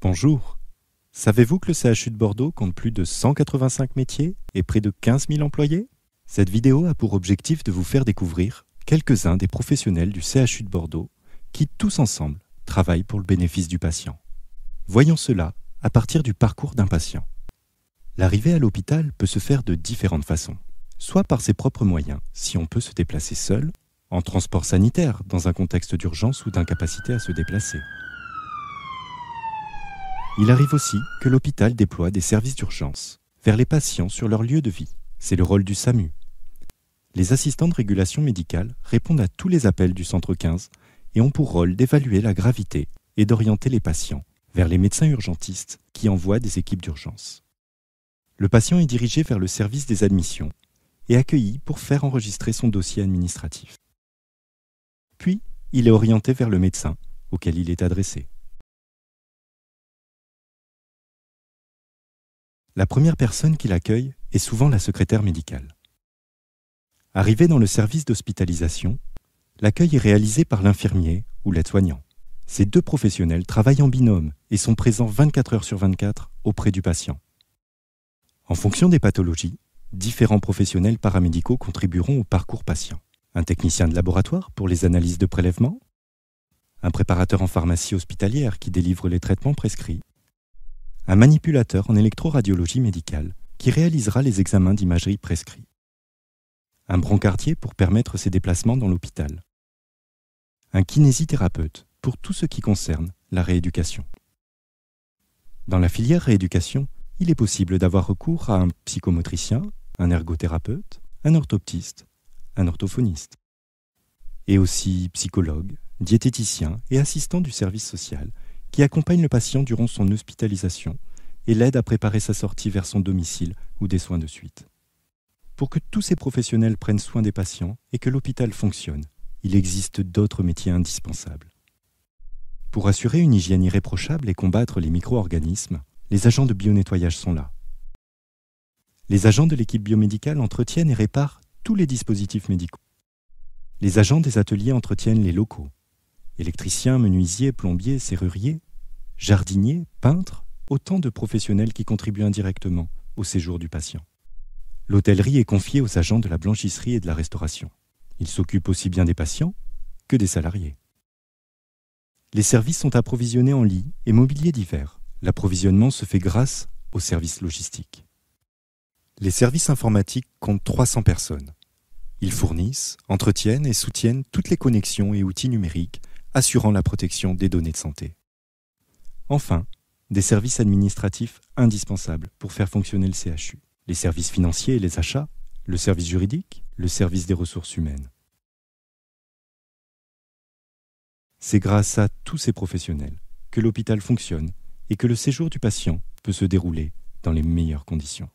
Bonjour. Savez-vous que le CHU de Bordeaux compte plus de 185 métiers et près de 15 000 employés? Cette vidéo a pour objectif de vous faire découvrir quelques-uns des professionnels du CHU de Bordeaux qui, tous ensemble, travaillent pour le bénéfice du patient. Voyons cela à partir du parcours d'un patient. L'arrivée à l'hôpital peut se faire de différentes façons, soit par ses propres moyens, si on peut se déplacer seul, en transport sanitaire dans un contexte d'urgence ou d'incapacité à se déplacer. Il arrive aussi que l'hôpital déploie des services d'urgence vers les patients sur leur lieu de vie. C'est le rôle du SAMU. Les assistants de régulation médicale répondent à tous les appels du centre 15 et ont pour rôle d'évaluer la gravité et d'orienter les patients vers les médecins urgentistes qui envoient des équipes d'urgence. Le patient est dirigé vers le service des admissions et accueilli pour faire enregistrer son dossier administratif. Puis, il est orienté vers le médecin auquel il est adressé. La première personne qui l'accueille est souvent la secrétaire médicale. Arrivé dans le service d'hospitalisation, l'accueil est réalisé par l'infirmier ou l'aide-soignant. Ces deux professionnels travaillent en binôme et sont présents 24 heures sur 24 auprès du patient. En fonction des pathologies, différents professionnels paramédicaux contribueront au parcours patient. Un technicien de laboratoire pour les analyses de prélèvement, un préparateur en pharmacie hospitalière qui délivre les traitements prescrits, un manipulateur en électroradiologie médicale qui réalisera les examens d'imagerie prescrits, un brancardier pour permettre ses déplacements dans l'hôpital, un kinésithérapeute pour tout ce qui concerne la rééducation. Dans la filière rééducation, il est possible d'avoir recours à un psychomotricien, un ergothérapeute, un orthoptiste, un orthophoniste, et aussi psychologue, diététicien et assistant du service social qui accompagne le patient durant son hospitalisation et l'aide à préparer sa sortie vers son domicile ou des soins de suite. Pour que tous ces professionnels prennent soin des patients et que l'hôpital fonctionne, il existe d'autres métiers indispensables. Pour assurer une hygiène irréprochable et combattre les micro-organismes, les agents de bionettoyage sont là. Les agents de l'équipe biomédicale entretiennent et réparent tous les dispositifs médicaux. Les agents des ateliers entretiennent les locaux. Électriciens, menuisiers, plombiers, serruriers, jardiniers, peintres, autant de professionnels qui contribuent indirectement au séjour du patient. L'hôtellerie est confiée aux agents de la blanchisserie et de la restauration. Ils s'occupent aussi bien des patients que des salariés. Les services sont approvisionnés en lits et mobilier divers. L'approvisionnement se fait grâce aux services logistiques. Les services informatiques comptent 300 personnes. Ils fournissent, entretiennent et soutiennent toutes les connexions et outils numériques assurant la protection des données de santé. Enfin, des services administratifs indispensables pour faire fonctionner le CHU. Les services financiers et les achats, le service juridique, le service des ressources humaines. C'est grâce à tous ces professionnels que l'hôpital fonctionne et que le séjour du patient peut se dérouler dans les meilleures conditions.